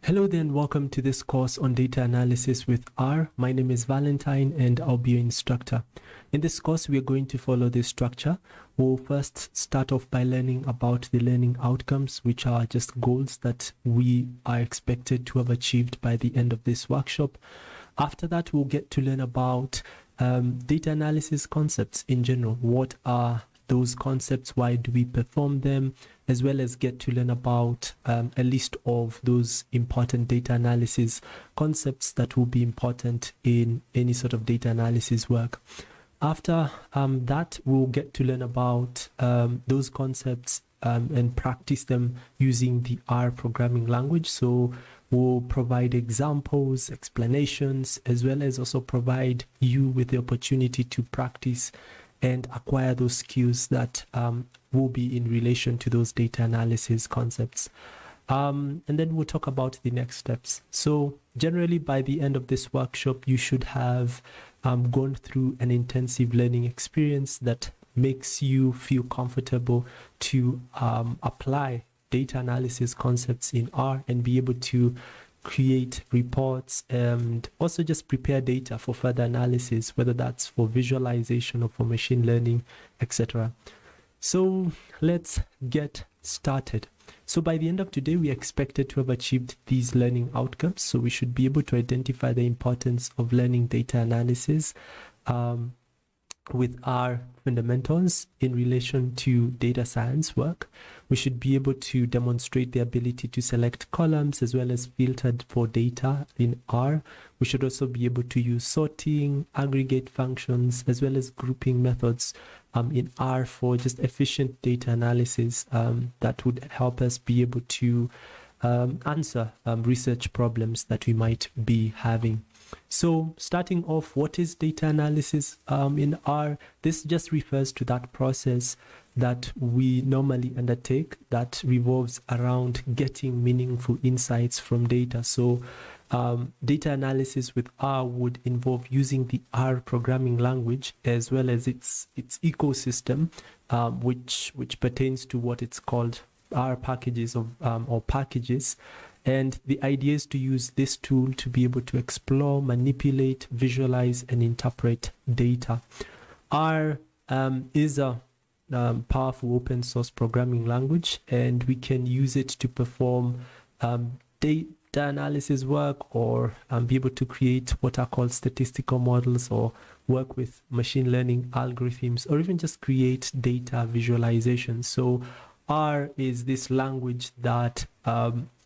Hello there and welcome to this course on data analysis with R. My name is Valentine and I'll be your instructor. In this course, we are going to follow this structure. We'll first start off by learning about the learning outcomes, which are just goals that we are expected to have achieved by the end of this workshop. After that, we'll get to learn about data analysis concepts in general. What are those concepts? Why do we perform them? As well as get to learn about a list of those important data analysis concepts that will be important in any sort of data analysis work. After that, we'll get to learn about those concepts and practice them using the R programming language. So we'll provide examples, explanations, as well as also provide you with the opportunity to practice and acquire those skills that will be in relation to those data analysis concepts. And then we'll talk about the next steps. So generally by the end of this workshop, you should have gone through an intensive learning experience that makes you feel comfortable to apply data analysis concepts in R and be able to create reports and also just prepare data for further analysis, whether that's for visualization or for machine learning, etc. So let's get started. So by the end of today, we are expected to have achieved these learning outcomes. So we should be able to identify the importance of learning data analysis with our fundamentals in relation to data science work. We should be able to demonstrate the ability to select columns as well as filtered for data in R. We should also be able to use sorting, aggregate functions, as well as grouping methods in R for just efficient data analysis that would help us be able to answer research problems that we might be having. So starting off, what is data analysis in R? This just refers to that process that we normally undertake that revolves around getting meaningful insights from data. So data analysis with R would involve using the R programming language as well as its ecosystem, which pertains to what it's called R packages or packages. And the idea is to use this tool to be able to explore, manipulate, visualize, and interpret data. R is a powerful open source programming language, and we can use it to perform data analysis work or be able to create what are called statistical models or work with machine learning algorithms or even just create data visualization. So R is this language that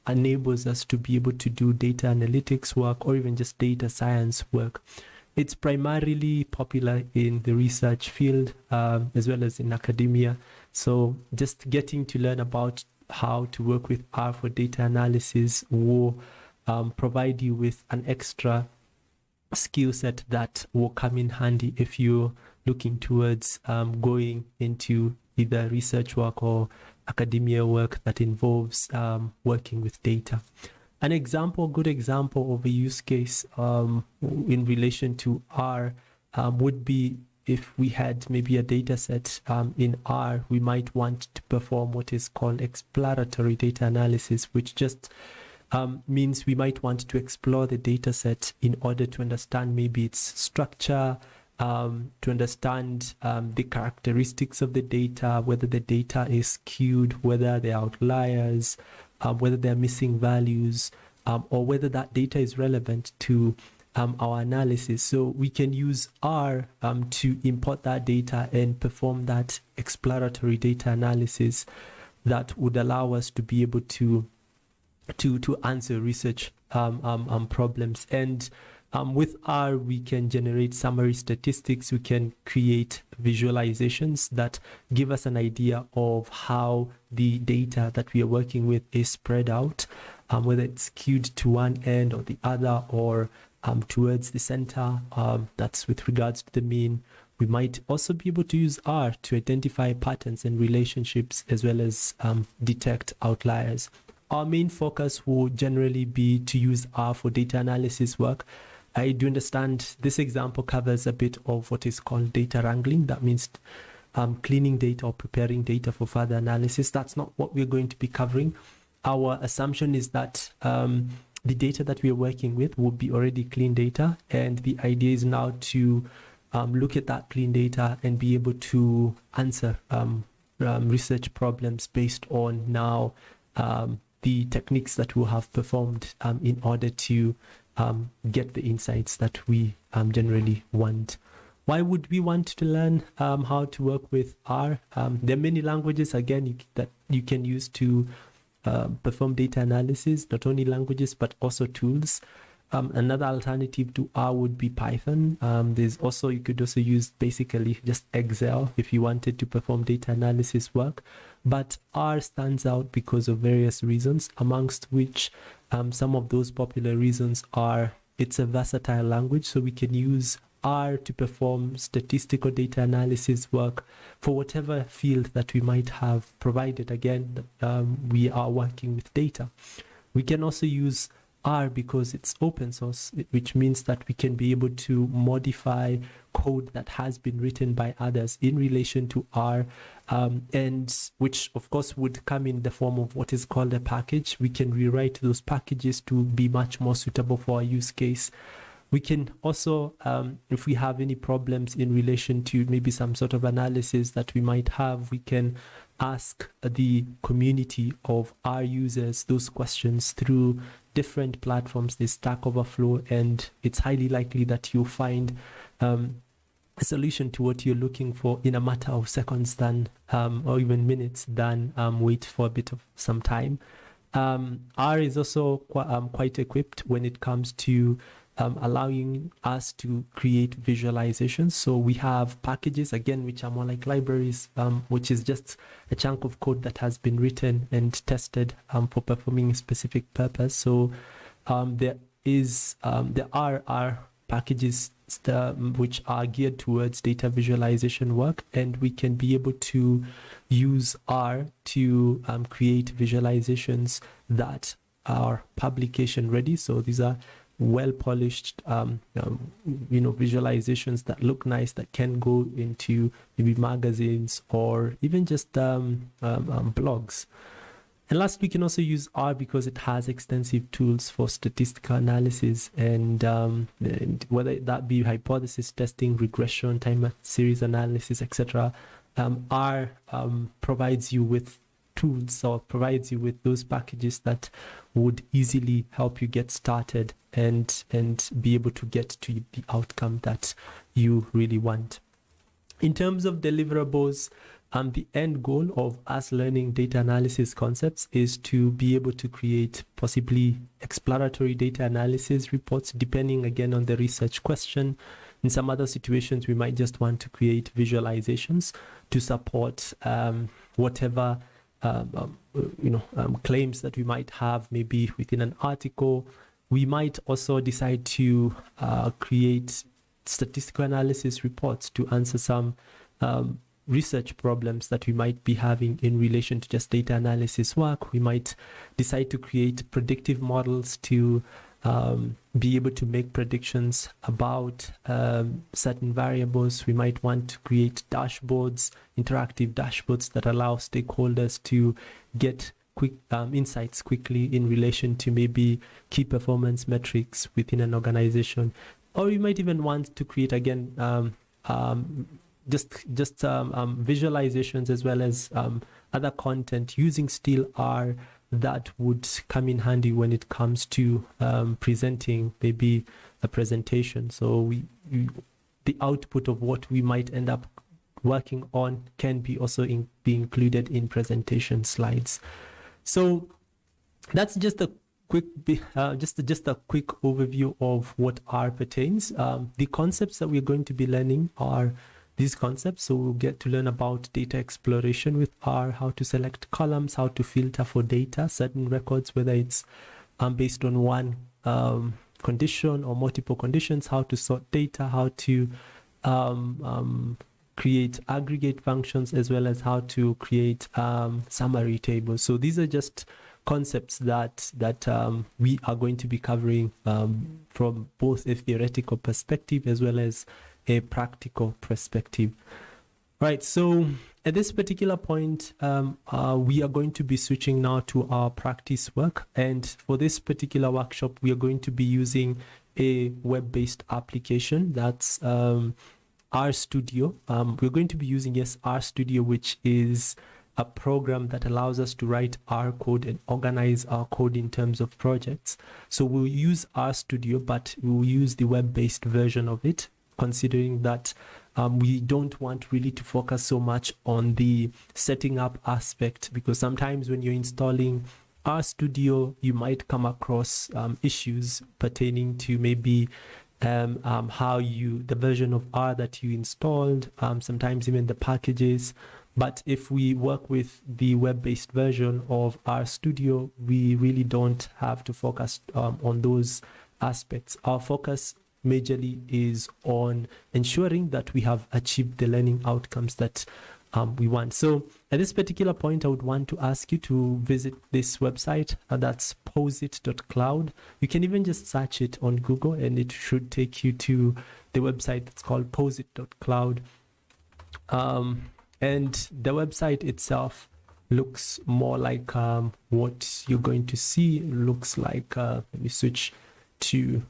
enables us to be able to do data analytics work or even just data science work. It's primarily popular in the research field as well as in academia. So just getting to learn about how to work with R for data analysis will provide you with an extra skill set that will come in handy if you're looking towards going into either research work or academia work that involves working with data. An example, good example of a use case in relation to R would be if we had maybe a data set in R, we might want to perform what is called exploratory data analysis, which just means we might want to explore the data set in order to understand maybe its structure, to understand the characteristics of the data, whether the data is skewed, whether there are outliers, whether they're missing values, or whether that data is relevant to our analysis. So we can use R to import that data and perform that exploratory data analysis that would allow us to be able to answer research problems. And with R, we can generate summary statistics. We can create visualizations that give us an idea of how the data that we are working with is spread out, whether it's skewed to one end or the other or towards the center. That's with regards to the mean. We might also be able to use R to identify patterns and relationships as well as detect outliers. Our main focus will generally be to use R for data analysis work. I do understand this example covers a bit of what is called data wrangling. That means cleaning data or preparing data for further analysis. That's not what we're going to be covering. our assumption is that the data that we are working with will be already clean data, and the idea is now to look at that clean data and be able to answer research problems based on now the techniques that we have performed in order to get the insights that we generally want. Why would we want to learn how to work with R? There are many languages, again, that you can use to perform data analysis, not only languages, but also tools. Another alternative to R would be Python. You could also use basically just Excel if you wanted to perform data analysis work. But R stands out because of various reasons, amongst which some of those popular reasons are it's a versatile language, so we can use R to perform statistical data analysis work for whatever field that we might have, provided again we are working with data. We can also use R because it's open source, which means that we can be able to modify code that has been written by others in relation to R, and which of course would come in the form of what is called a package. We can rewrite those packages to be much more suitable for our use case. We can also, if we have any problems in relation to maybe some sort of analysis that we might have, we can ask the community of our users those questions through different platforms. There's Stack Overflow, and it's highly likely that you'll find a solution to what you're looking for in a matter of seconds than, or even minutes, than wait for a bit of some time. R is also quite equipped when it comes to allowing us to create visualizations. So we have packages, again, which are more like libraries, which is just a chunk of code that has been written and tested for performing a specific purpose. So there are packages which are geared towards data visualization work, and we can be able to use R to create visualizations that are publication ready. So these are well polished visualizations that look nice, that can go into maybe magazines or even just blogs. And last, we can also use R because it has extensive tools for statistical analysis, and whether that be hypothesis testing, regression, time series analysis, etc. R provides you with tools, or provides you with those packages that would easily help you get started and be able to get to the outcome that you really want. In terms of deliverables, the end goal of us learning data analysis concepts is to be able to create possibly exploratory data analysis reports, depending again on the research question. In some other situations, we might just want to create visualizations to support whatever claims that we might have maybe within an article. We might also decide to create statistical analysis reports to answer some research problems that we might be having in relation to just data analysis work. We might decide to create predictive models to be able to make predictions about certain variables. We might want to create dashboards, interactive dashboards that allow stakeholders to get quick insights quickly in relation to maybe key performance metrics within an organization. Or we might even want to create, again, visualizations as well as other content using still R that would come in handy when it comes to presenting maybe a presentation. So the output of what we might end up working on can be also be included in presentation slides. So that's just a quick just a quick overview of what R pertains. The concepts that we're going to be learning are these concepts. So we'll get to learn about data exploration with R, how to select columns, how to filter for data, certain records, whether it's based on one condition or multiple conditions, how to sort data, how to create aggregate functions, as well as how to create summary tables. So these are just concepts that we are going to be covering from both a theoretical perspective as well as a practical perspective. Right, so at this particular point, we are going to be switching now to our practice work. And for this particular workshop, we are going to be using a web-based application. That's RStudio. We're going to be using, yes, RStudio, which is a program that allows us to write our code and organize our code in terms of projects. So we'll use RStudio, but we'll use the web-based version of it, considering that we don't want really to focus so much on the setting up aspect, because sometimes when you're installing RStudio, you might come across issues pertaining to maybe how the version of R that you installed, sometimes even the packages. But if we work with the web-based version of RStudio, we really don't have to focus on those aspects. Our focus majorly is on ensuring that we have achieved the learning outcomes that we want. So at this particular point, I would want to ask you to visit this website. That's posit.cloud. You can even just search it on Google and it should take you to the website that's called posit.cloud. And the website itself looks more like what you're going to see. It looks like, let me switch to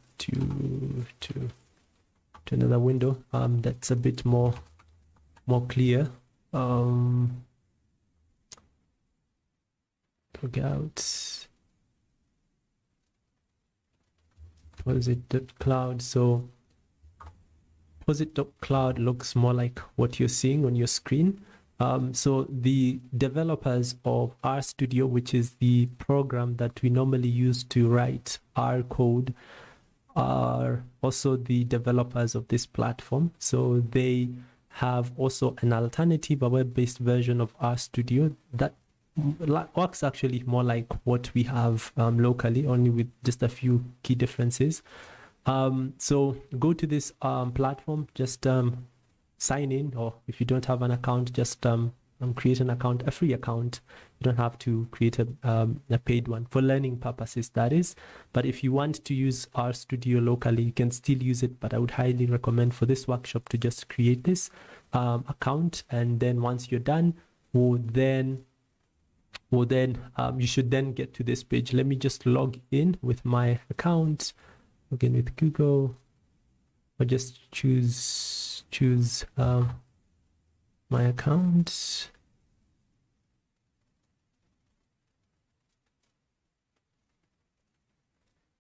another window that's a bit more clear. Log out. Posit.cloud. So Posit.cloud looks more like what you're seeing on your screen. So the developers of RStudio, which is the program that we normally use to write our code, are also the developers of this platform. So they have also an alternative, a web-based version of RStudio that works actually more like what we have locally, only with just a few key differences. So go to this platform, just sign in, or if you don't have an account, just create an account, a free account. You don't have to create a paid one for learning purposes, that is. But if you want to use RStudio locally, you can still use it, but I would highly recommend for this workshop to just create this account, and then once you're done, you should then get to this page. Let me just log in with my account. Again with Google, or just choose my account.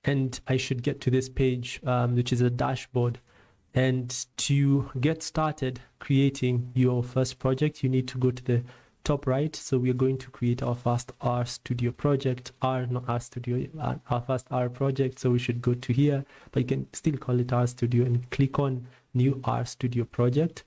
And I should get to this page, which is a dashboard. And to get started creating your first project, you need to go to the top right. So we are going to create our first RStudio project, our first R project. So we should go to here, but you can still call it RStudio, and click on new RStudio project.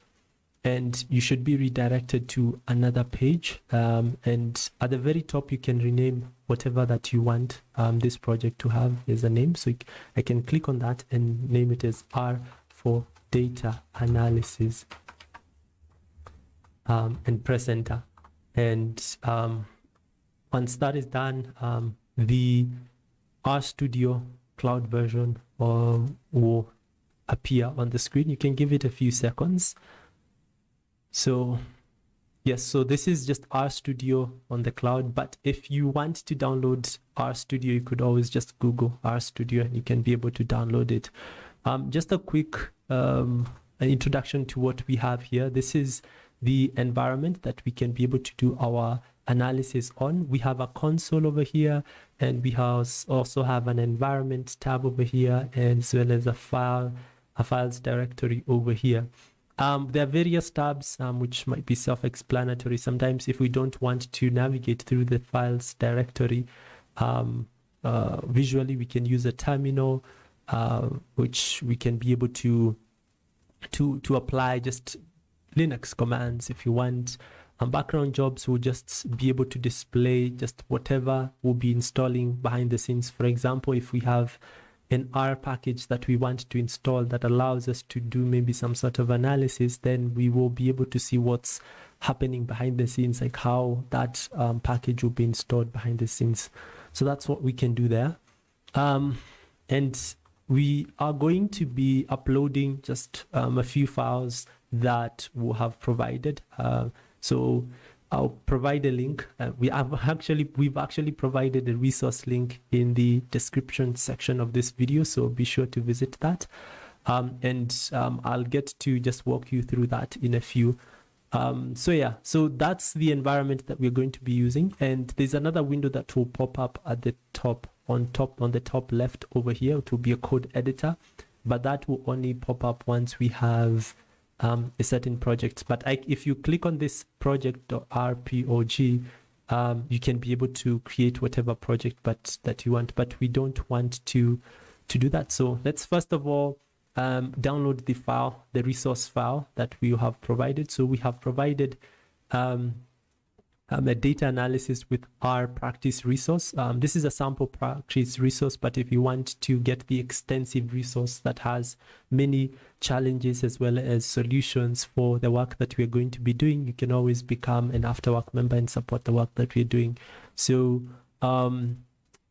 And you should be redirected to another page. And at the very top, you can rename whatever that you want this project to have as a name. So I can click on that and name it as R for data analysis, and press enter. And once that is done, the RStudio cloud version will appear on the screen. You can give it a few seconds. So yes, so this is just RStudio on the cloud, but if you want to download RStudio, you could always just Google RStudio and you can be able to download it. Just a quick an introduction to what we have here. This is the environment that we can be able to do our analysis on. We have a console over here, and we also have an environment tab over here, as well as a files directory over here. There are various tabs which might be self-explanatory. Sometimes if we don't want to navigate through the files directory visually, we can use a terminal, which we can be able to apply just Linux commands if you want. Background jobs will just be able to display just whatever we'll be installing behind the scenes. For example, if we have an R package that we want to install that allows us to do maybe some sort of analysis, then we will be able to see what's happening behind the scenes, like how that package will be installed behind the scenes. So that's what we can do there. And we are going to be uploading just a few files that we'll have provided. So I'll provide a link. We've actually provided a resource link in the description section of this video, so be sure to visit that. I'll get to just walk you through that in a few. So that's the environment that we're going to be using, and there's another window that will pop up at the top, on the top left over here. It will be a code editor, but that will only pop up once we have a certain project. But if you click on this project.rpog, you can be able to create whatever project that you want, but we don't want to do that. So let's first of all download the file, the resource file that we have provided. So we have provided a data analysis with R practice resource. This is a sample practice resource, but if you want to get the extensive resource that has many challenges as well as solutions for the work that we're going to be doing, you can always become an Afterwork member and support the work that we're doing. So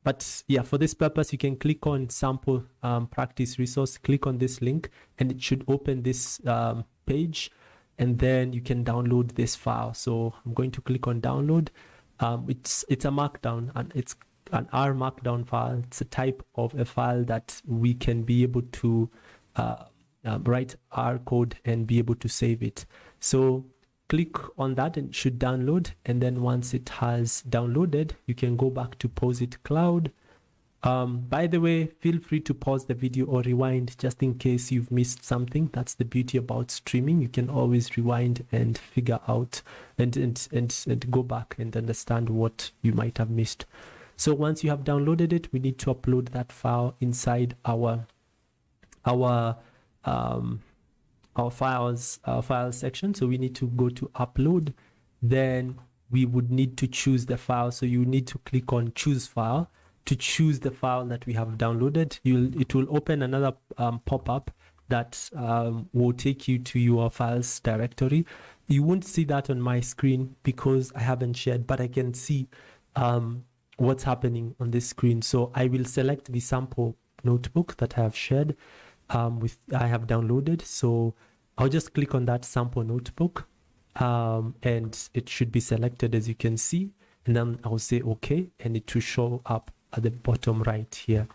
but yeah, for this purpose, you can click on sample practice resource, click on this link, and it should open this page, and then you can download this file. So I'm going to click on download. It's a markdown, and it's an R markdown file. It's a type of a file that we can be able to write R code and be able to save it. So click on that and it should download, and then once it has downloaded, you can go back to POSIT Cloud. By the way, feel free to pause the video or rewind just in case you've missed something. That's the beauty about streaming. You can always rewind and figure out and go back and understand what you might have missed. So once you have downloaded it, we need to upload that file inside our file section. So we need to go to upload, then we would need to choose the file. So you need to click on choose file to choose the file that we have downloaded. It will open another pop-up that will take you to your files directory. You won't see that on my screen because I haven't shared, but I can see what's happening on this screen. So I will select the sample notebook that I have shared I have downloaded. So I'll just click on that sample notebook, and it should be selected, as you can see, and then I'll say okay, and it will show up at the bottom right here.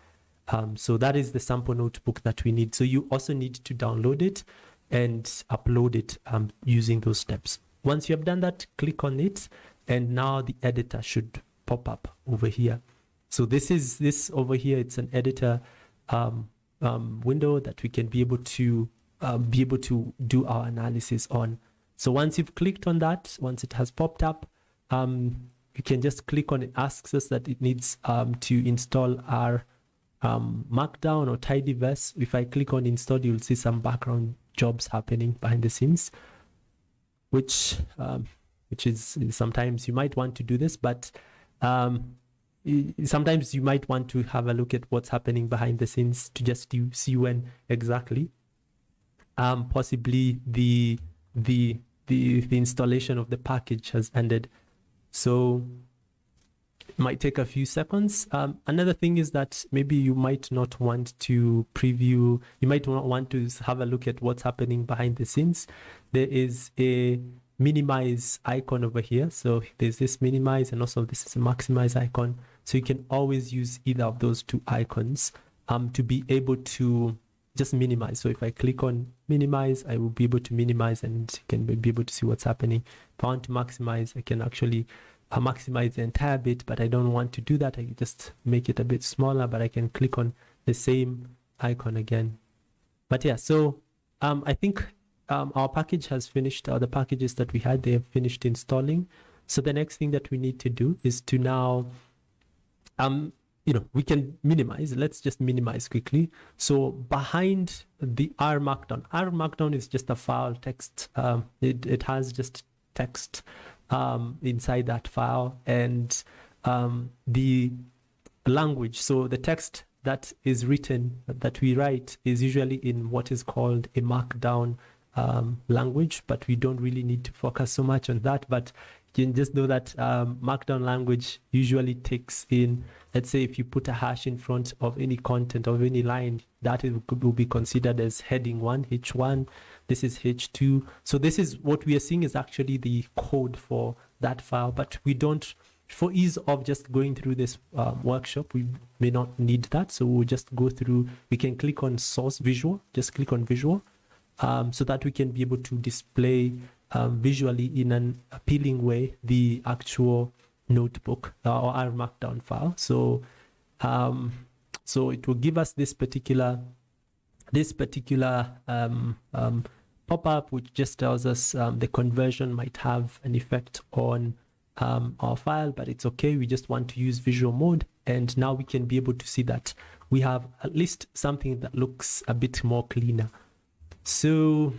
So that is the sample notebook that we need. So you also need to download it and upload it using those steps. Once you have done that, click on it, and now the editor should pop up over here. So this over here, it's an editor window that we can be able to do our analysis on. So once you've clicked on that, once it has popped up, you can just click on it. Asks us that it needs to install our Markdown or Tidyverse. If I click on install, you'll see some background jobs happening behind the scenes, which is sometimes you might want to do this, but sometimes you might want to have a look at what's happening behind the scenes to just see when exactly possibly the installation of the package has ended. So it might take a few seconds. Another thing is that maybe you might not want to preview, you might not want to have a look at what's happening behind the scenes. There is a minimize icon over here. So there's this minimize, and also this is a maximize icon. So you can always use either of those two icons to be able to just minimize. So if I click on minimize, I will be able to minimize and can be able to see what's happening. If I want to maximize, I can actually maximize the entire bit, but I don't want to do that. I just make it a bit smaller, but I can click on the same icon again. But yeah, so I think our package has finished, the packages that we had, they have finished installing. So the next thing that we need to do is to now, we can minimize. Let's just minimize quickly. So behind the R Markdown is just a file text. It has just text inside that file, and the language. So the text that is written, that we write, is usually in what is called a Markdown language, but we don't really need to focus so much on that. But you can just know that Markdown language usually takes in, let's say if you put a hash in front of any content of any line, that will be considered as heading 1, H1. This is H2. So this is what we are seeing is actually the code for that file, but we don't, for ease of just going through this workshop, we may not need that. So we'll just go through, we can click on source visual, just click on visual, so that we can be able to display visually in an appealing way the actual notebook or our Markdown file. So so it will give us this particular pop-up, which just tells us the conversion might have an effect on our file, but it's okay. We just want to use visual mode, and now we can be able to see that we have at least something that looks a bit more cleaner. So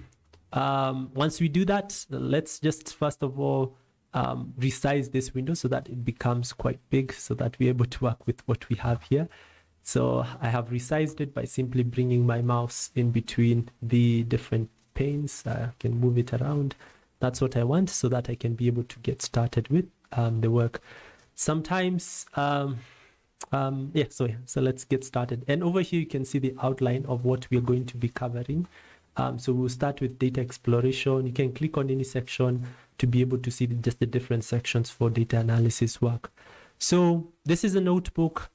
once we do that, let's just first of all resize this window so that it becomes quite big, so that we're able to work with what we have here. So I have resized it by simply bringing my mouse in between the different panes. I can move it around. That's what I want, so that I can be able to get started with the work. Sometimes so let's get started. And over here you can see the outline of what we're going to be covering. So we'll start with data exploration. You can click on any section to be able to see just the different sections for data analysis work. So this is a notebook.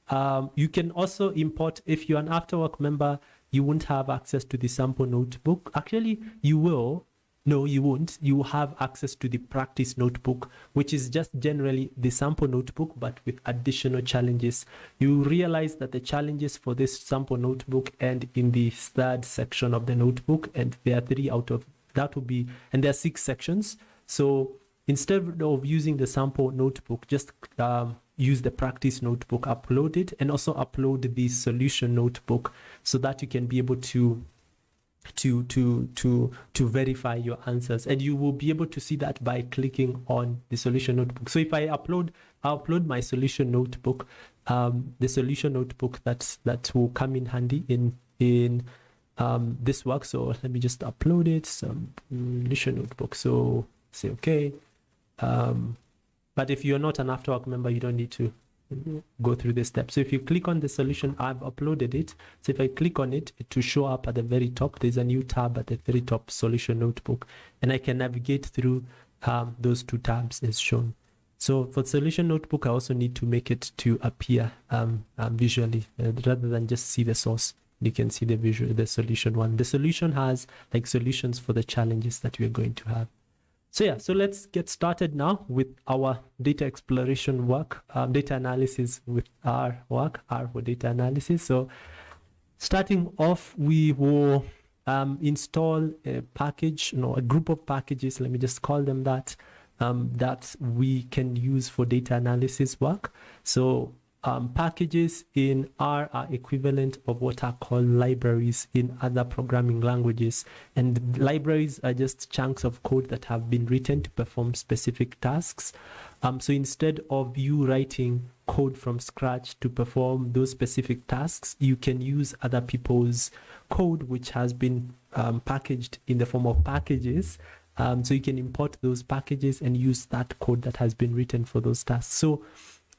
You can also import, if you're an Afterwork member, you won't have access to the sample notebook. Actually, you will. No, you won't. You will have access to the practice notebook, which is just generally the sample notebook, but with additional challenges. You realize that the challenges for this sample notebook end in the third section of the notebook, and there are 3 out of that will be, and there are 6 sections. So instead of using the sample notebook, just use the practice notebook, upload it, and also upload the solution notebook, so that you can be able to verify your answers, and you will be able to see that by clicking on the solution notebook. So if I'll upload my solution notebook, the solution notebook that will come in handy in this work. So let me just upload it, some solution notebook. So say okay, but if you're not an Afterwork member, you don't need to go through the steps. So if you click on the solution, I've uploaded it. So if I click on it, it will show up at the very top. There's a new tab at the very top, solution notebook, and I can navigate through those 2 tabs as shown. So for solution notebook, I also need to make it to appear visually rather than just see the source. You can see the solution one. The solution has like solutions for the challenges that we're going to have. So yeah, so let's get started now with our data exploration work, data analysis with R work, R for data analysis. So starting off, we will install a package, a group of packages, let me just call them that, that we can use for data analysis work. So packages in R are equivalent of what are called libraries in other programming languages. And libraries are just chunks of code that have been written to perform specific tasks. So instead of you writing code from scratch to perform those specific tasks, you can use other people's code, which has been packaged in the form of packages. So you can import those packages and use that code that has been written for those tasks. So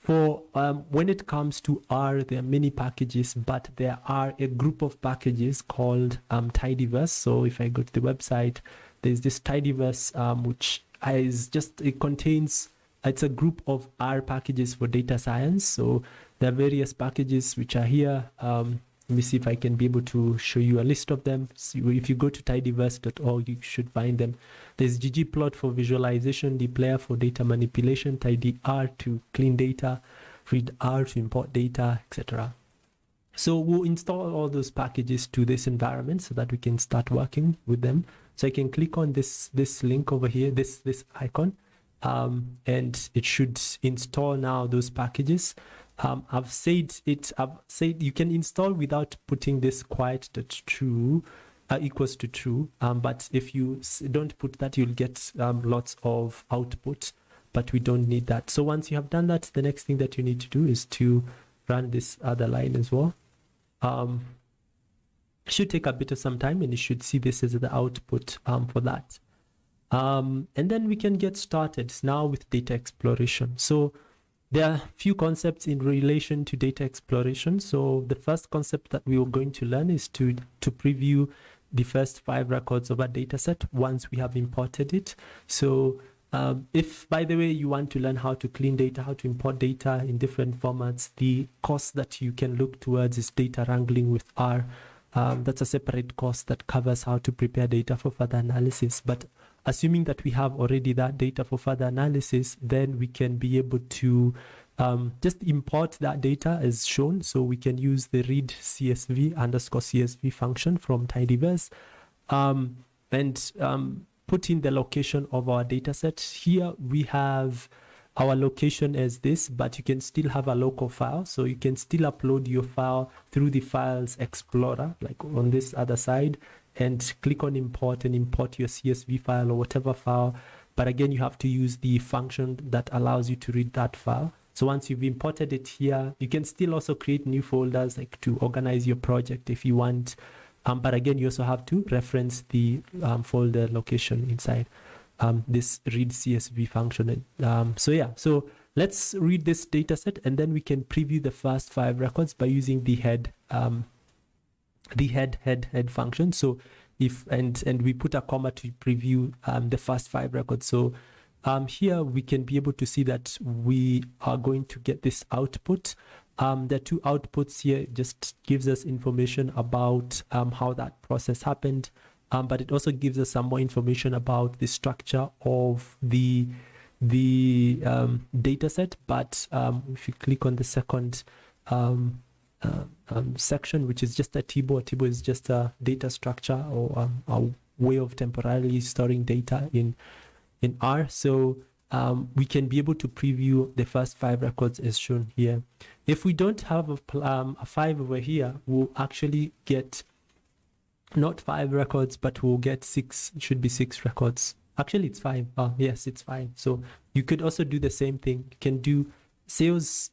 for when it comes to R, there are many packages, but there are a group of packages called Tidyverse. So if I go to the website, there's this Tidyverse, which is just, it's a group of R packages for data science. So there are various packages which are here. Let me see if I can be able to show you a list of them. So if you go to tidyverse.org, you should find them. There's ggplot for visualization, dplyr for data manipulation, tidyr to clean data, readr to import data, etc. So we'll install all those packages to this environment so that we can start working with them. So I can click on this link over here, this icon, and it should install now those packages. I've said you can install without putting this quiet.true equals to true, but if you don't put that, you'll get lots of output, but we don't need that. So once you have done that, the next thing that you need to do is to run this other line as well. Should take a bit of some time, and you should see this as the output for that. And then we can get started now with data exploration. So there are a few concepts in relation to data exploration. So the first concept that we are going to learn is to preview the first 5 records of a data set once we have imported it. So if, by the way, you want to learn how to clean data, how to import data in different formats, the course that you can look towards is data wrangling with R. That's a separate course that covers how to prepare data for further analysis. But assuming that we have already that data for further analysis, then we can be able to just import that data as shown. So we can use the read CSV underscore CSV function from tidyverse and put in the location of our data set. Here we have our location as this, but you can still have a local file. So you can still upload your file through the Files Explorer, like on this other side, and click on import and import your CSV file or whatever file. But again, you have to use the function that allows you to read that file. So once you've imported it here, you can still also create new folders, like to organize your project if you want. But again, you also have to reference the folder location inside this read CSV function. So let's read this data set, and then we can preview the first 5 records by using the head function. So if and we put a comma to preview the first 5 records. So here we can be able to see that we are going to get this output. The 2 outputs here just gives us information about how that process happened, but it also gives us some more information about the structure of the data set. But if you click on the second section, which is just a table is just a data structure or a way of temporarily storing data in R. So we can be able to preview the first 5 records as shown here. If we don't have a 5 over here, we'll actually get not 5 records, but we'll get 6. It should be 6 records. Actually, it's 5. Oh, yes, it's 5. So you could also do the same thing. You can do sales.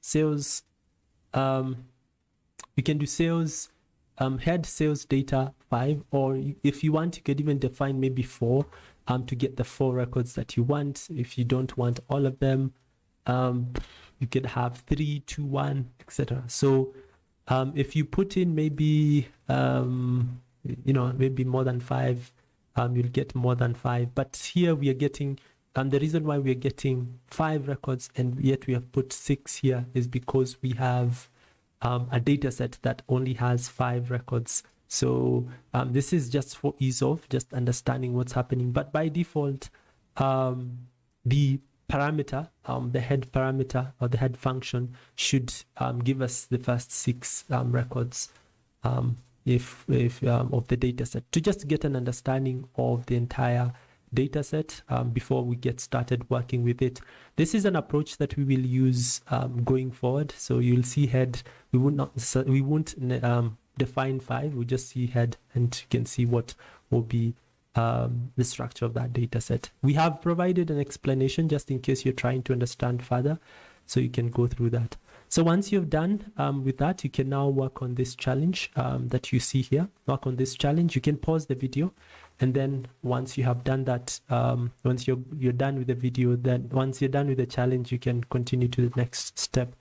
You can do sales, head sales data 5, or if you want, you could even define maybe 4 to get the 4 records that you want. If you don't want all of them, you could have 3, 2, 1, etc. So if you put in maybe maybe more than 5, you'll get more than 5. But here we are getting the reason why we are getting 5 records and yet we have put 6 here is because we have a data set that only has 5 records. So this is just for ease of just understanding what's happening. But by default, the parameter, the head parameter or the head function should give us the first 6 records of the data set, to just get an understanding of the entire data set before we get started working with it. This is an approach that we will use going forward. So you'll see head, we won't define 5, we just see head, and you can see what will be the structure of that data set. We have provided an explanation just in case you're trying to understand further, so you can go through that. So once you've done with that, you can now work on this challenge that you see here. Work on this challenge. You can pause the video, and then once you have done that, once you're done with the video, then once you're done with the challenge, you can continue to the next step.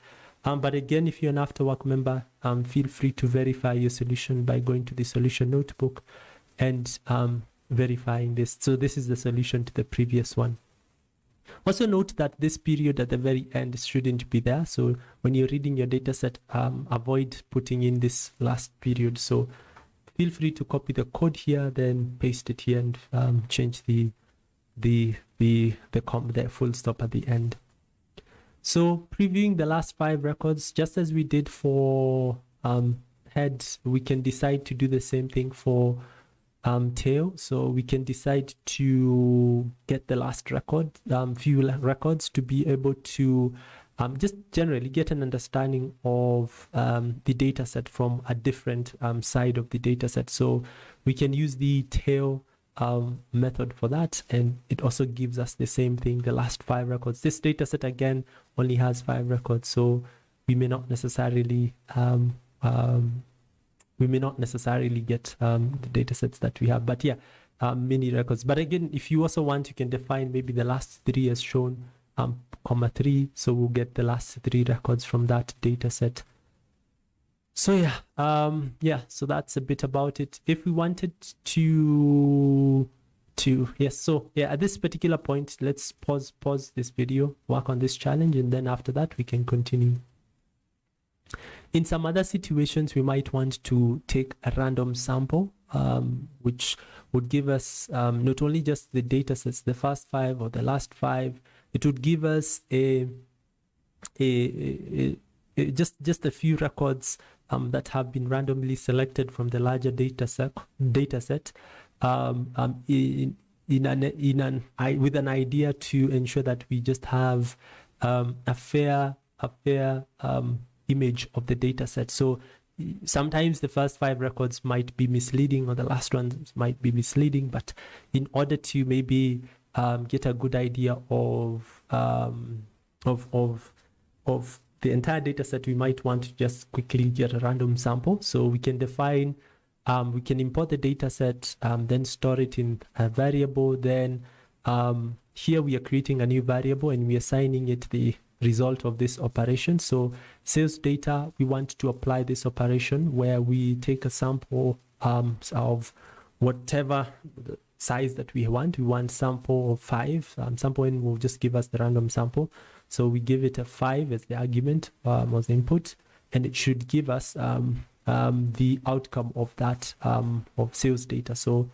But again, if you're an Afterwork member, feel free to verify your solution by going to the solution notebook and verifying this. So this is the solution to the previous one. Also note that this period at the very end shouldn't be there. So when you're reading your data set, avoid putting in this last period. So feel free to copy the code here, then paste it here and change the full stop at the end. So previewing the last 5 records, just as we did for head, we can decide to do the same thing for tail. So we can decide to get the last record, few records, to be able to just generally get an understanding of the data set from a different side of the data set. So we can use the tail method for that, and it also gives us the same thing, the last 5 records. This data set again only has 5 records, so we may not necessarily we may not necessarily get the data sets that we have, but yeah, many records. But again, if you also want, you can define maybe the last 3 as shown, comma 3, so we'll get the last 3 records from that data set. So yeah, so that's a bit about it. If we wanted to yes, so yeah, at this particular point, let's pause this video, work on this challenge, and then after that we can continue. In some other situations, we might want to take a random sample, which would give us not only just the data sets, the first 5 or the last 5, it would give us just a few records that have been randomly selected from the larger data set with an idea to ensure that we just have a fair image of the data set. So sometimes the first 5 records might be misleading, or the last ones might be misleading, but in order to maybe get a good idea of the entire data set, we might want to just quickly get a random sample. So we can define, we can import the data set, then store it in a variable. Then here we are creating a new variable and we are assigning it the result of this operation. So sales data, we want to apply this operation where we take a sample of whatever size that we want. We want sample of 5. Sample n will just give us the random sample. So we give it a 5 as the argument, as the input, and it should give us the outcome of that of sales data. So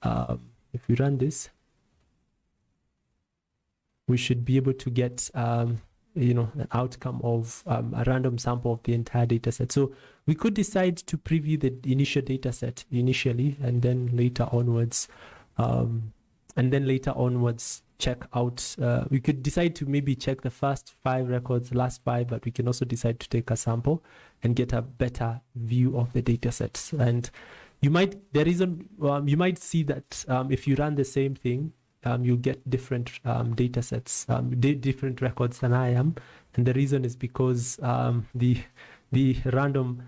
if we run this, we should be able to get an outcome of a random sample of the entire data set. So we could decide to preview the initial data set initially, and then later onwards check out, we could decide to maybe check the first 5 records, last 5, but we can also decide to take a sample and get a better view of the data sets. And you might see that if you run the same thing, you get different data sets, different records than I am. And the reason is because the random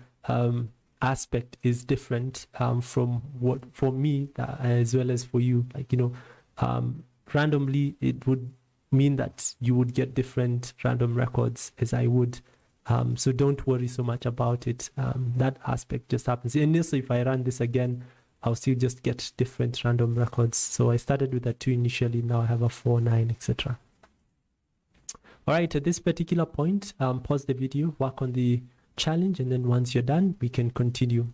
aspect is different from what for me as well as for you. Like, randomly it would mean that you would get different random records as I would. So don't worry so much about it. That aspect just happens. And also if I run this again, I'll still just get different random records. So I started with a 2 initially, now I have a 4, 9, etc. All right, at this particular point, pause the video, work on the challenge, and then once you're done, we can continue.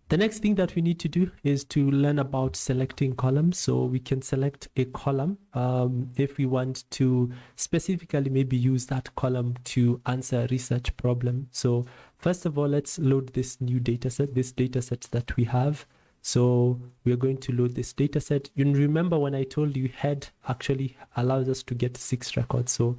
The next thing that we need to do is to learn about selecting columns. So we can select a column if we want to specifically maybe use that column to answer a research problem. So first of all, let's load this new data set, this data set that we have. So we're going to load this data set. You remember when I told you head actually allows us to get 6 records. So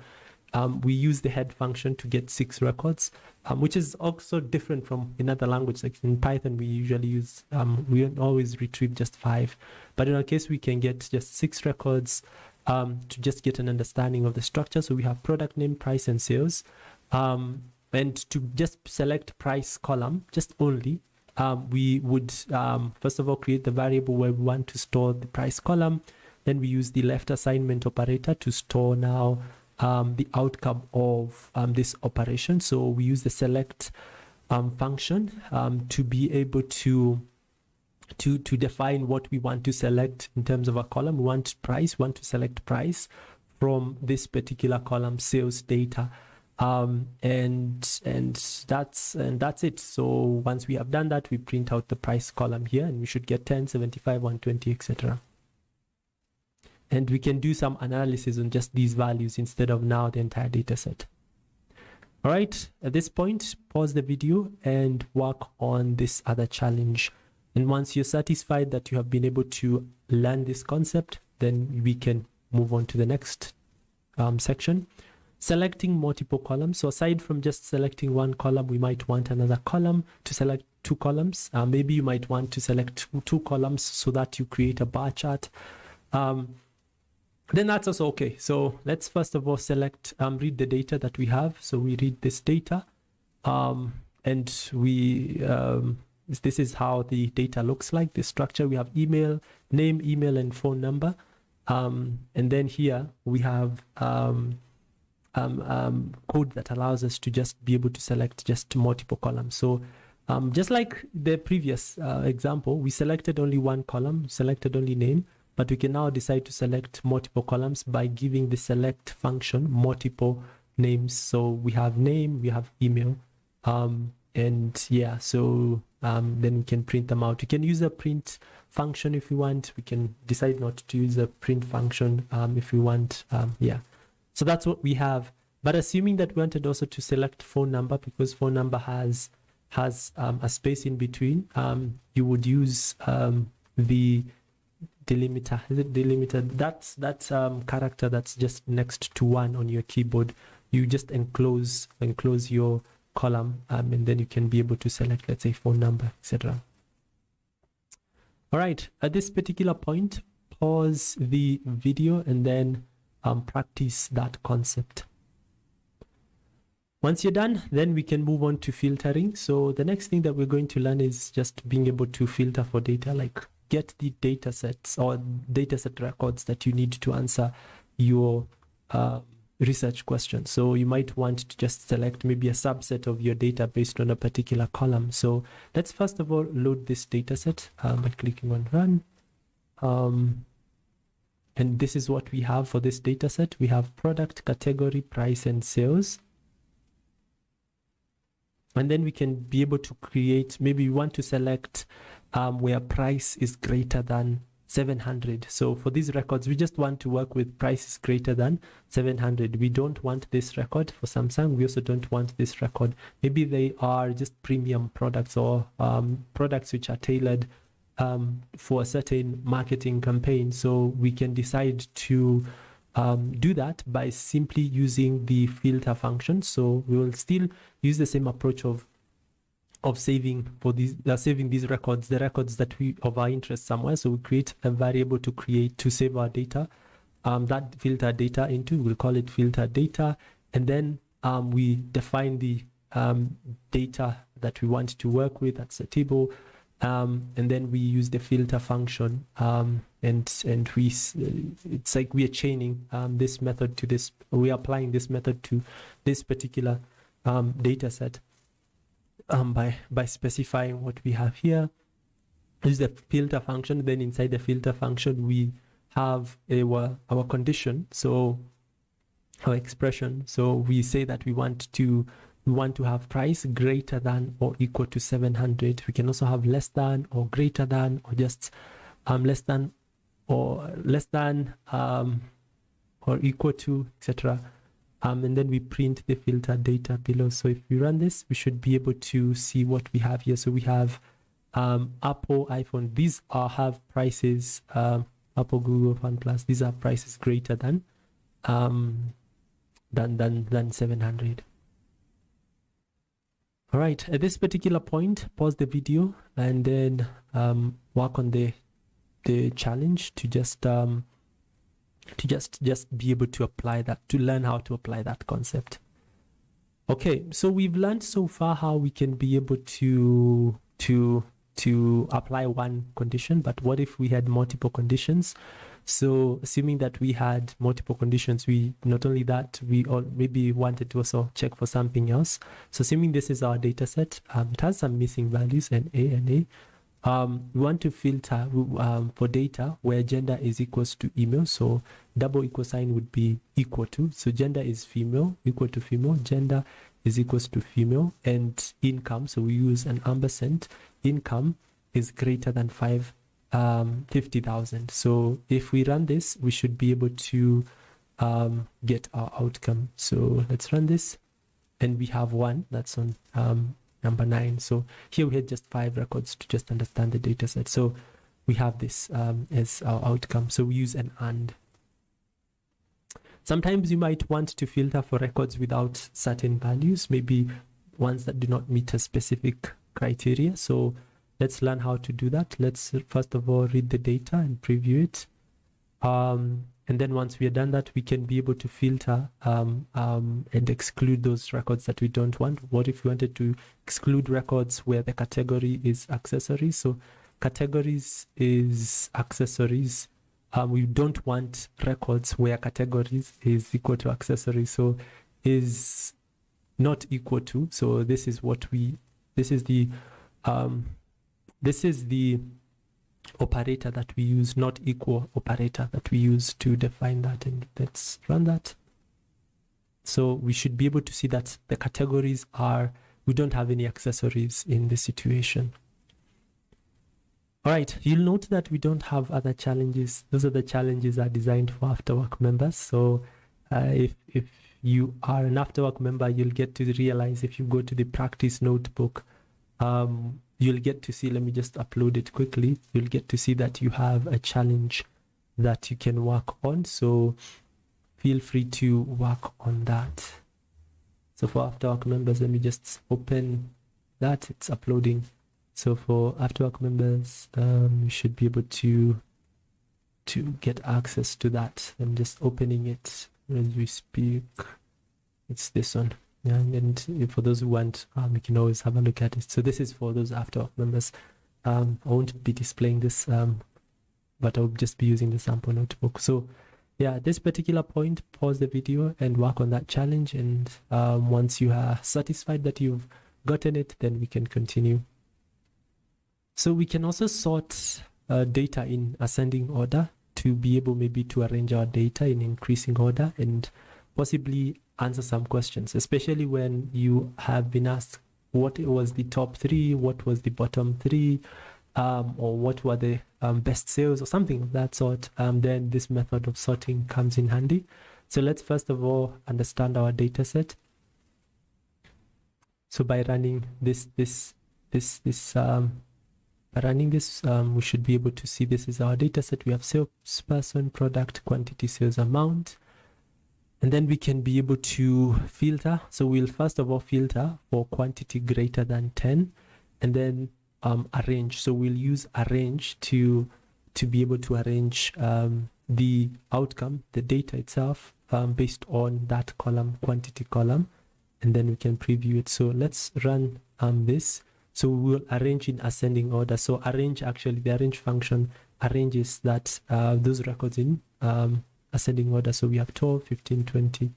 we use the head function to get 6 records, which is also different from in other languages. Like in Python, we usually use, we always retrieve just 5. But in our case, we can get just 6 records to just get an understanding of the structure. So we have product name, price, and sales. And to just select price column, just only, we would, first of all, create the variable where we want to store the price column. Then we use the left assignment operator to store now the outcome of this operation. So we use the select function to be able to define what we want to select in terms of a column. We want price, we want to select price from this particular column, sales data. And that's it. So once we have done that, we print out the price column here, and we should get 10, 75, 120, etc. And we can do some analysis on just these values instead of now the entire data set. All right, at this point, pause the video and work on this other challenge. And once you're satisfied that you have been able to learn this concept, then we can move on to the next section. Selecting multiple columns. So aside from just selecting one column, we might want another column to select 2 columns. Maybe you might want to select two columns so that you create a bar chart. Then that's also okay. So let's first of all select, read the data that we have. So we read this data. and we this is how the data looks like. The structure, we have email, name, email, and phone number. And then here we have code that allows us to just be able to select just multiple columns. So just like the previous example, we selected only one column, selected only name, but we can now decide to select multiple columns by giving the select function multiple names. So we have name, we have email, and yeah, so then we can print them out. You can use a print function if you want. We can decide not to use a print function if we want. Yeah, so that's what we have. But assuming that we wanted also to select phone number, because phone number has a space in between, you would use the delimiter. Is it delimiter? That's character that's just next to 1 on your keyboard. You just enclose your column, and then you can be able to select, let's say, phone number, etc. All right, at this particular point, pause the video and then practice that concept. Once you're done, then we can move on to filtering. So the next thing that we're going to learn is just being able to filter for data, like get the data sets or data set records that you need to answer your research question. So you might want to just select maybe a subset of your data based on a particular column. So let's first of all load this data set by clicking on run. And this is what we have for this data set. We have product, category, price, and sales. And then we can be able to create, maybe we want to select where price is greater than 700. So for these records, we just want to work with price is greater than 700. We don't want this record for Samsung. We also don't want this record. Maybe they are just premium products or products which are tailored for a certain marketing campaign. So we can decide to do that by simply using the filter function. So we will still use the same approach of saving for these saving these records, the records that we of our interest somewhere. So we create a variable to save our data, that filter data into. We'll call it filter data, and then we define the data that we want to work with. That's a table, and then we use the filter function, and we it's like we are chaining this method to this. We are applying this method to this particular data set. By specifying what we have here. Use the filter function. Then inside the filter function, we have our condition, so our expression. So we say that we want to have price greater than or equal to 700. We can also have less than or greater than, or just less than or equal to, etc. And then we print the filter data below. So if we run this, we should be able to see what we have here. So we have Apple, iPhone. These have prices, Apple, Google, OnePlus. These are prices greater than 700. All right. At this particular point, pause the video and then work on the challenge to just be able to apply that, to learn how to apply that concept. Okay, so we've learned so far how we can be able to apply one condition, but what if we had multiple conditions? So assuming that we had multiple conditions, we not only that, we maybe wanted to also check for something else. So assuming this is our data set, it has some missing values, and A. We want to filter for data where gender is equals to email. So double equal sign would be equal to. So gender is female, equal to female. Gender is equals to female. And income, so we use an ampersand. Income is greater than 50,000. So if we run this, we should be able to get our outcome. So let's run this, and we have one that's on number 9. So here we had just 5 records to just understand the data set. So we have this as our outcome. So we use an AND. Sometimes you might want to filter for records without certain values, maybe ones that do not meet a specific criteria. So let's learn how to do that. Let's first of all read the data and preview it. And then once we have done that, we can be able to filter and exclude those records that we don't want. What if we wanted to exclude records where the category is accessories? So categories is accessories. We don't want records where categories is equal to accessories. So is not equal to. So this is what this is the operator that we use, not equal operator that we use to define that. And let's run that. So we should be able to see that the categories we don't have any accessories in this situation. All right, you'll note that we don't have other challenges. Those are the challenges that are designed for Afterwork members. So if you are an Afterwork member, you'll get to realize if you go to the practice notebook, you'll get to see, let me just upload it quickly. You'll get to see that you have a challenge that you can work on. So feel free to work on that. So for Afterwork members, let me just open that. It's uploading. So for Afterwork members, you should be able to get access to that. I'm just opening it as we speak. It's this one. Yeah, and for those who want, you can always have a look at it. So this is for those Afterwork members. I won't be displaying this, but I'll just be using the sample notebook. So yeah, at this particular point, pause the video and work on that challenge. And once you are satisfied that you've gotten it, then we can continue. So we can also sort data in ascending order to be able maybe to arrange our data in increasing order and possibly answer some questions, especially when you have been asked what was the top 3, what was the bottom 3, or what were the best sales or something of that sort. Then this method of sorting comes in handy. So let's first of all understand our data set. So by running this, we should be able to see this is our data set. We have salesperson, product, quantity, sales amount. And then we can be able to filter. So we'll first of all filter for quantity greater than 10 and then arrange. So we'll use arrange to be able to arrange the outcome, the data itself, based on that column, quantity column, and then we can preview it. So let's run this. So we will arrange in ascending order. So arrange, actually the arrange function arranges that those records in ascending order. So we have 12, 15, 20.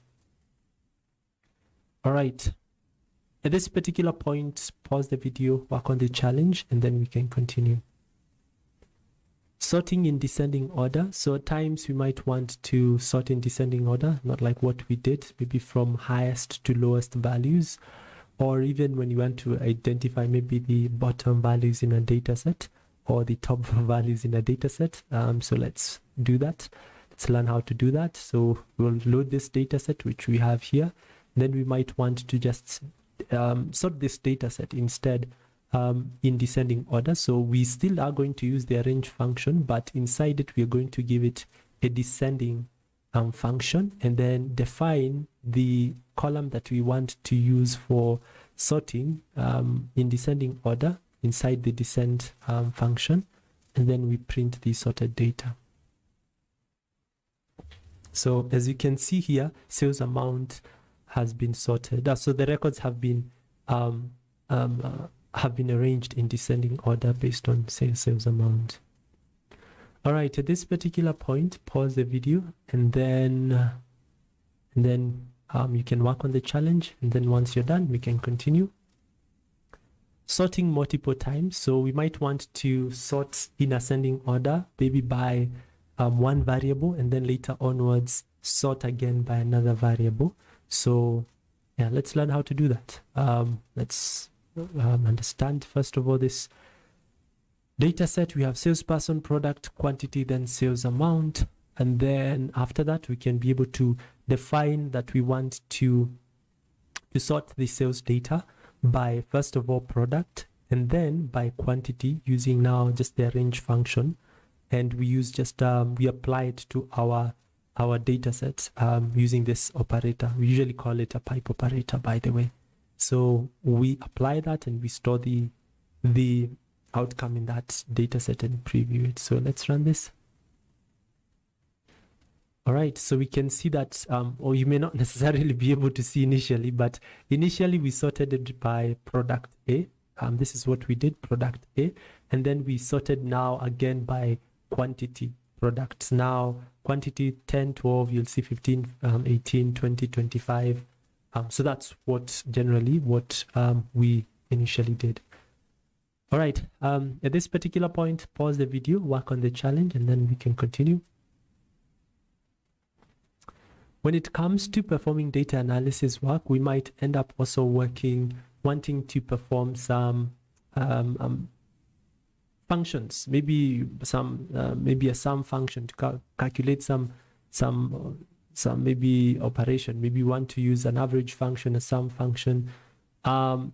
All right. At this particular point, pause the video, work on the challenge, and then we can continue. Sorting in descending order. So at times we might want to sort in descending order, not like what we did, maybe from highest to lowest values, or even when you want to identify maybe the bottom values in a data set or the top values in a data set. So let's do that. Let's learn how to do that. So we'll load this data set, which we have here. Then we might want to just sort this data set instead in descending order. So we still are going to use the arrange function, but inside it, we are going to give it a descending function and then define the column that we want to use for sorting in descending order inside the descend function. And then we print the sorted data. So as you can see here, sales amount has been sorted. So the records have been arranged in descending order based on sales amount. All right, at this particular point, pause the video and then you can work on the challenge. And then once you're done, we can continue. Sorting multiple times. So we might want to sort in ascending order, maybe by one variable, and then later onwards sort again by another variable. So yeah, let's learn how to do that. Let's understand first of all this data set. We have salesperson, product, quantity, then sales amount, and then after that we can be able to define that we want to sort the sales data by first of all product and then by quantity using now just the arrange function. And we use just we apply it to our data sets using this operator. We usually call it a pipe operator, by the way. So we apply that and we store the the outcome in that data set and preview it. So let's run this. All right, so we can see that, or you may not necessarily be able to see initially, but initially we sorted it by product A. This is what we did, product A. And then we sorted now again by quantity products. Now, quantity 10, 12, you'll see 15, 18, 20, 25. So that's what generally what we initially did. All right, at this particular point, pause the video, work on the challenge, and then we can continue. When it comes to performing data analysis work, we might end up also wanting to perform some functions, maybe a sum function to calculate some maybe operation. Maybe you want to use an average function, a sum function.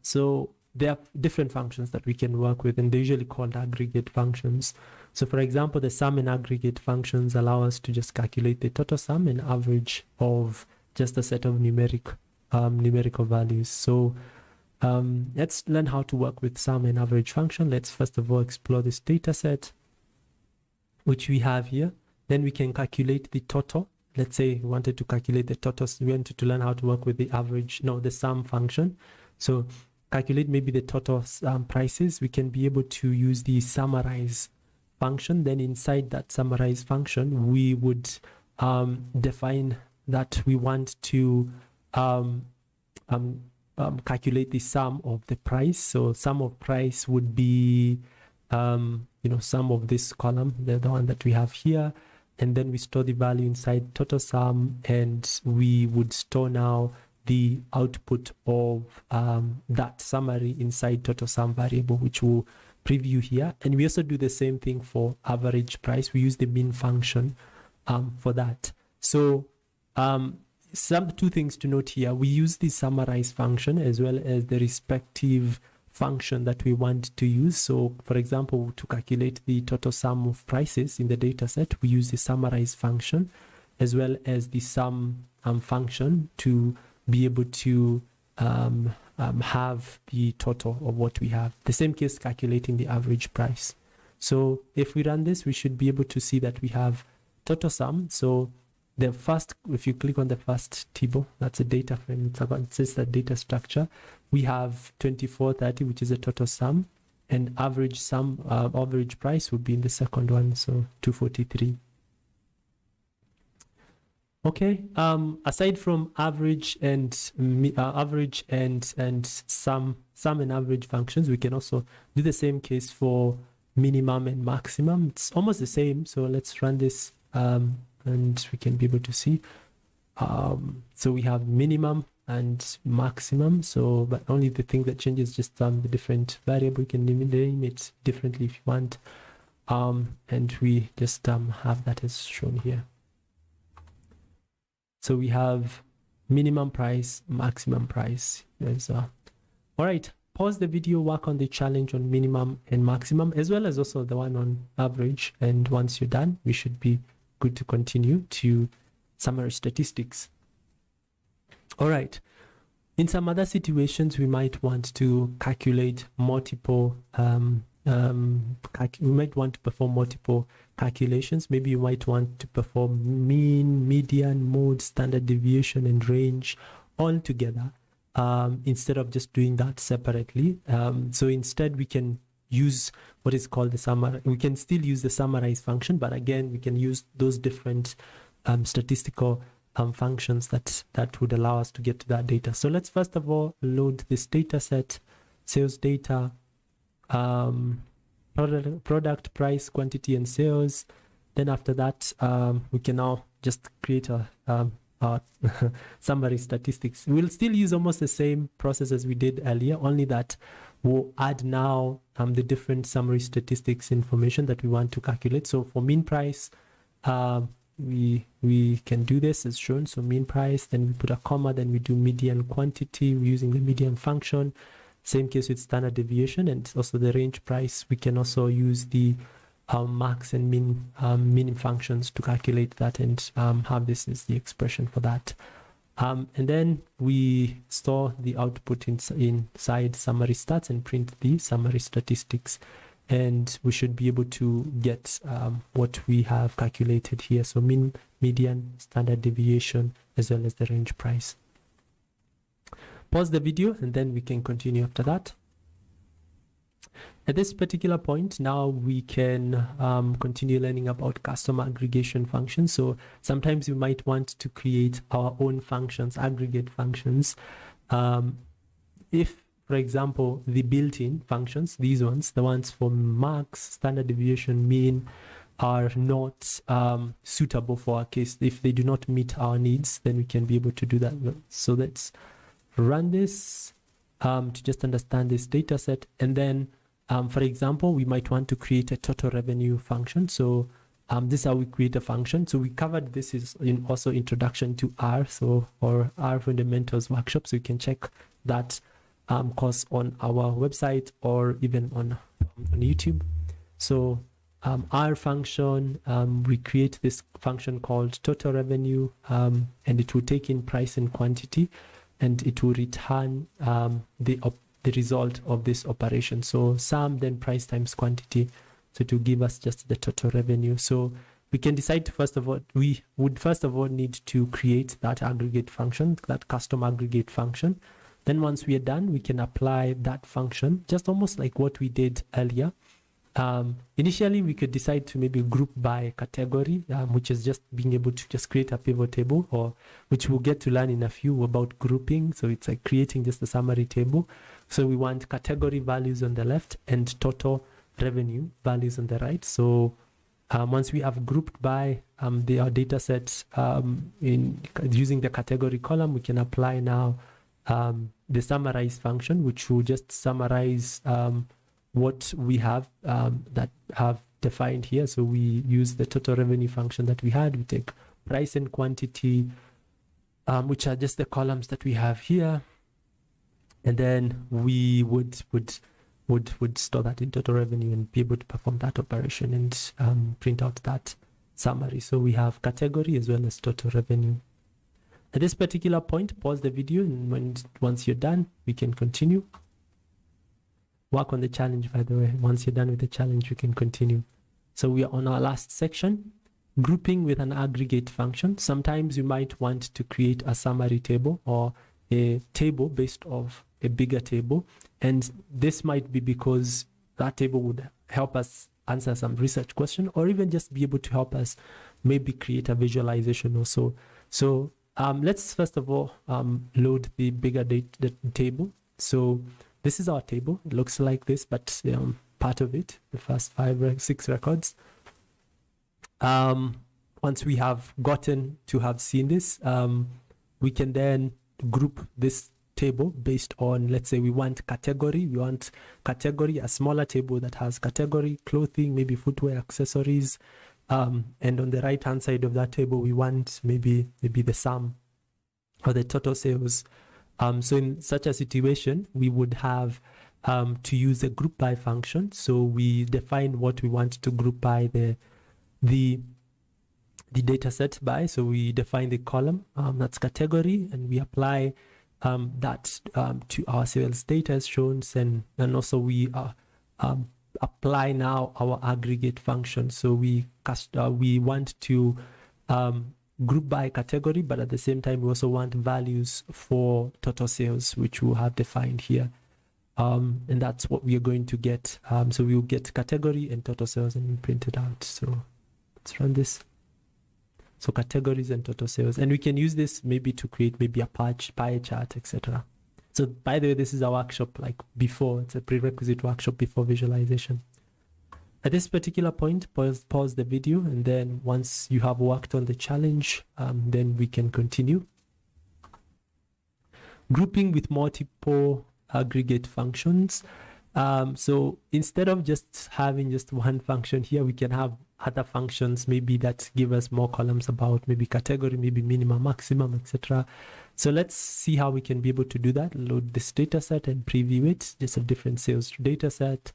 So there are different functions that we can work with, and they're usually called aggregate functions. So for example, the sum and aggregate functions allow us to just calculate the total sum and average of just a set of numerical values. So let's learn how to work with sum and average function. Let's first of all explore this data set, which we have here. Then we can calculate the total. Let's say we wanted to calculate the total. We wanted to learn how to work with the sum function. So calculate maybe the total prices. We can be able to use the summarize function. Then inside that summarize function, we would define that we want to calculate the sum of the price. So sum of price would be sum of this column, the one that we have here, and then we store the value inside total sum, and we would store now the output of that summary inside total sum variable, which we'll preview here. And we also do the same thing for average price. We use the min function for that. So two things to note here. We use the summarize function as well as the respective function that we want to use. So for example, to calculate the total sum of prices in the data set, we use the summarize function as well as the sum function to be able to have the total of what we have. The same case calculating the average price. So if we run this, we should be able to see that we have total sum. So the first, if you click on the first table, that's a data frame. It's just a data structure. We have 2430, which is a total sum, and average sum, average price would be in the second one, so 243. Okay. Aside from average and sum and average functions, we can also do the same case for minimum and maximum. It's almost the same. So let's run this, and we can be able to see. So we have minimum and maximum. So, but only the thing that changes is just the different variable. You can name it differently if you want. And we just have that as shown here. So we have minimum price, maximum price. All right, pause the video, work on the challenge on minimum and maximum, as well as also the one on average. And once you're done, we should be good to continue to summary statistics. All right. In some other situations, we might want to calculate multiple we might want to perform multiple calculations. Maybe you might want to perform mean, median, mode, standard deviation, and range all together instead of just doing that separately. So instead, we can use what is called the summary. We can still use the summarize function, but again, we can use those different statistical functions that would allow us to get to that data. So let's first of all load this data set, sales data, product price, quantity, and sales. Then after that, we can now just create a summary statistics. We'll still use almost the same process as we did earlier, only that we'll add now the different summary statistics information that we want to calculate. So for mean price, we can do this as shown. So mean price, then we put a comma, then we do median quantity. We're using the median function. Same case with standard deviation, and also the range price. We can also use the max and min functions to calculate that and have this as the expression for that. And then we store the output inside summary stats and print the summary statistics. and we should be able to get what we have calculated here. So mean, median, standard deviation, as well as the range price. Pause the video and then we can continue after that. At this particular point, now we can continue learning about custom aggregation functions. So sometimes we might want to create our own functions, aggregate functions. If, for example, the built-in functions, these ones, the ones for max, standard deviation, mean, are not suitable for our case. If they do not meet our needs, then we can be able to do that. So let's run this to just understand this data set. And then, for example, we might want to create a total revenue function. So this is how we create a function. So we covered this is in also introduction to R, so or R fundamentals workshop. So you can check that course on our website or even on YouTube. So R function, we create this function called total revenue, and it will take in price and quantity, and it will return the result of this operation. So sum, then price times quantity. So to give us just the total revenue. So we can decide to, first of all, we would first of all need to create that aggregate function, that custom aggregate function. Then once we are done, we can apply that function, just almost like what we did earlier. Initially, we could decide to maybe group by category, which is just being able to just create a pivot table, or which we'll get to learn in a few about grouping. So it's like creating just a summary table. So we want category values on the left and total revenue values on the right. So once we have grouped by our data sets in using the category column, we can apply now the summarize function, which will just summarize what we have that have defined here. So we use the total revenue function that we had. We take price and quantity, which are just the columns that we have here, and then we would store that in total revenue and be able to perform that operation and print out that summary. So we have category as well as total revenue. At this particular point, pause the video, and once you're done, we can continue. Work on the challenge, by the way. Once you're done with the challenge, we can continue. So we are on our last section, grouping with an aggregate function. Sometimes you might want to create a summary table or a table based off a bigger table. And this might be because that table would help us answer some research question, or even just be able to help us maybe create a visualization or so. So let's first of all load the bigger data table. So this is our table. It looks like this, but part of it, the first 6 records. Once we have gotten to have seen this, we can then group this table based on, let's say we want category. We want category, a smaller table that has category, clothing, maybe footwear, accessories. And on the right hand side of that table, we want maybe the sum or the total sales. So in such a situation, we would have to use a group by function. So we define what we want to group by the data set by. So we define the column, that's category, and we apply that to our sales data as shown. And also we apply now our aggregate function. So we want to group by category, but at the same time we also want values for total sales, which we'll have defined here, and that's what we are going to get. So we will get category and total sales and we print it out. So let's run this. So categories and total sales, and we can use this maybe to create maybe a pie chart, etc. So by the way, this is a workshop like before. It's a prerequisite workshop before visualization. At this particular point, pause the video, and then once you have worked on the challenge, then we can continue. Grouping with multiple aggregate functions. So instead of just having just one function here, we can have other functions maybe that give us more columns about maybe category, maybe minimum, maximum, etc. So let's see how we can be able to do that. Load this data set and preview it, just a different sales data set.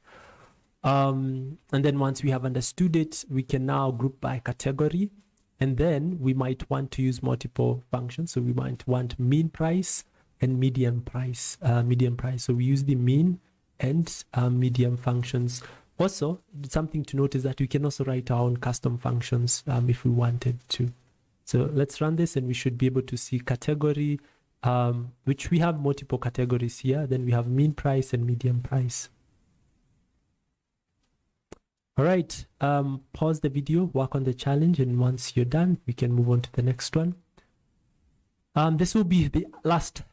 And then once we have understood it, we can now group by category, and then we might want to use multiple functions. So we might want mean price and median price. So we use the mean and median functions Also, something to note is that we can also write our own custom functions if we wanted to. So let's run this and we should be able to see category, which we have multiple categories here. Then we have mean price and median price. All right, pause the video, work on the challenge, and once you're done, we can move on to the next one. This will be the last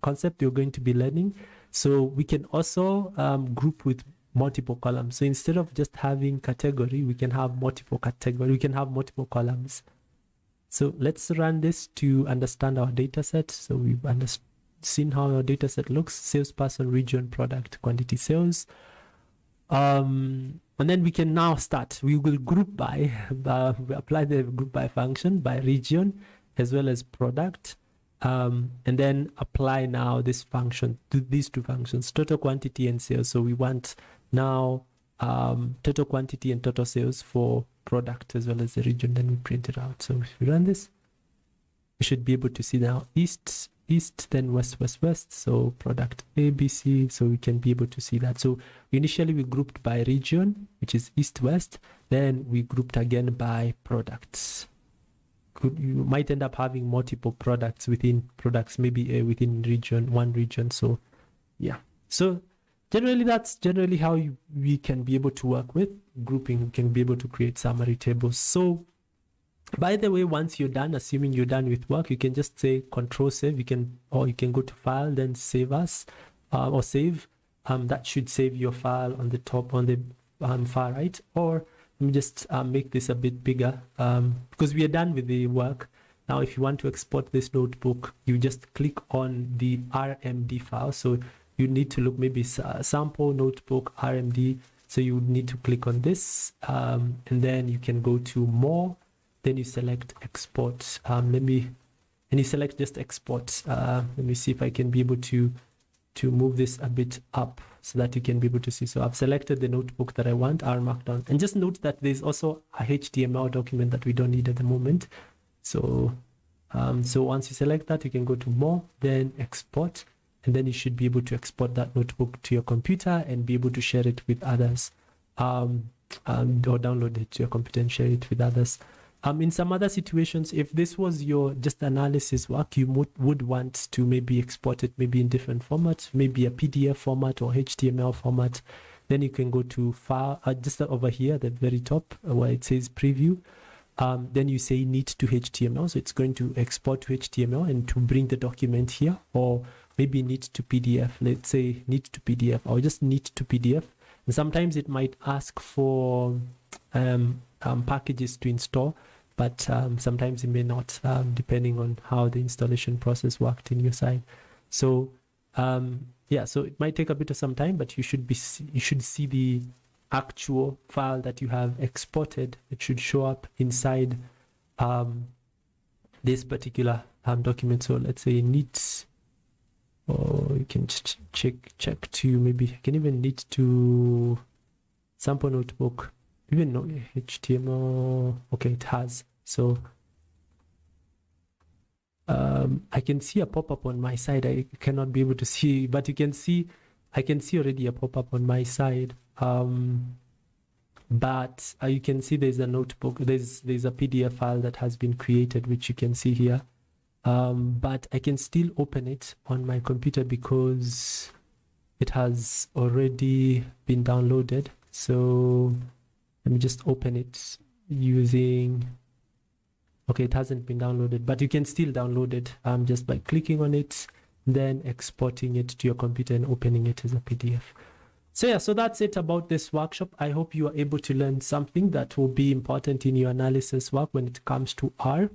concept you're going to be learning. So we can also group with multiple columns. So instead of just having category, we can have multiple category. We can have multiple columns. So let's run this to understand our data set. So we've seen how our data set looks: salesperson, region, product, quantity, sales. And then we can now start. We will group by, we apply the group by function by region as well as product, and then apply now this function to these two functions, total quantity and sales. So we want now total quantity and total sales for product as well as the region. Then we print it out. So if we run this, we should be able to see now east, then west, so product ABC. So we can be able to see that. So initially we grouped by region, which is east, west, then we grouped again by products. You might end up having multiple products within products, maybe within region, one region. So yeah, so generally that's generally how we can be able to work with grouping. We can be able to create summary tables. So by the way, once you're done, assuming you're done with work, you can just say Control Save. You can go to File, then Save As, or Save. That should save your file on the top, on the far right. Or let me just make this a bit bigger because we are done with the work. Now, if you want to export this notebook, you just click on the RMD file. So you need to look maybe sample notebook RMD. So you would need to click on this, and then you can go to More. Then you select export. And you select just export. Let me see if I can be able to move this a bit up so that you can be able to see. So I've selected the notebook that I want, R Markdown. And just note that there's also a HTML document that we don't need at the moment. So, so once you select that, you can go to More, then Export. And then you should be able to export that notebook to your computer and be able to share it with others, or download it to your computer and share it with others. In some other situations, if this was your just analysis work, you would want to maybe export it maybe in different formats, maybe a PDF format or HTML format. Then you can go to File, just over here at the very top where it says Preview. Then you say Need to HTML, so it's going to export to HTML and to bring the document here, or maybe Need to PDF. Let's say Need to PDF, or just Need to PDF. And sometimes it might ask for packages to install, but sometimes it may not, depending on how the installation process worked in your side. So yeah, so it might take a bit of some time, but you should see the actual file that you have exported. It should show up inside this particular document. So let's say needs, or you can check to maybe you can even need to sample notebook. Even no HTML, okay, it has. So I can see a pop-up on my side. I cannot be able to see, but you can see, I can see already a pop-up on my side. But you can see there's a notebook, there's a PDF file that has been created, which you can see here. But I can still open it on my computer because it has already been downloaded. So let me just open it using, okay, it hasn't been downloaded, but you can still download it just by clicking on it, then exporting it to your computer and opening it as a PDF. So yeah, so that's it about this workshop. I hope you are able to learn something that will be important in your analysis work when it comes to R.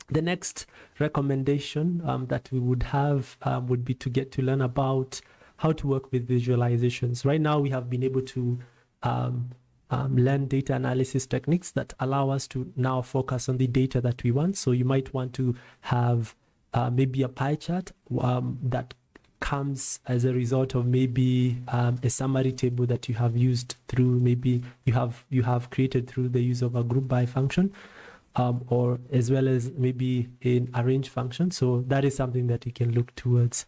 The next recommendation that we would have would be to get to learn about how to work with visualizations. Right now, we have been able to learn data analysis techniques that allow us to now focus on the data that we want. So you might want to have maybe a pie chart that comes as a result of maybe a summary table that you have used through, maybe you have created through the use of a group by function, or as well as maybe an arrange function. So that is something that you can look towards.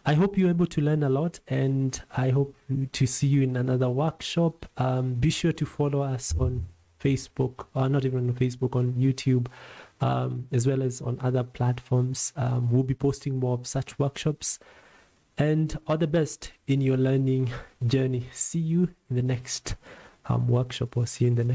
I hope you're able to learn a lot, and I hope to see you in another workshop. Be sure to follow us on Facebook, or not even on Facebook, on YouTube, as well as on other platforms. We'll be posting more of such workshops. And all the best in your learning journey. See you in the next workshop, or see you in the next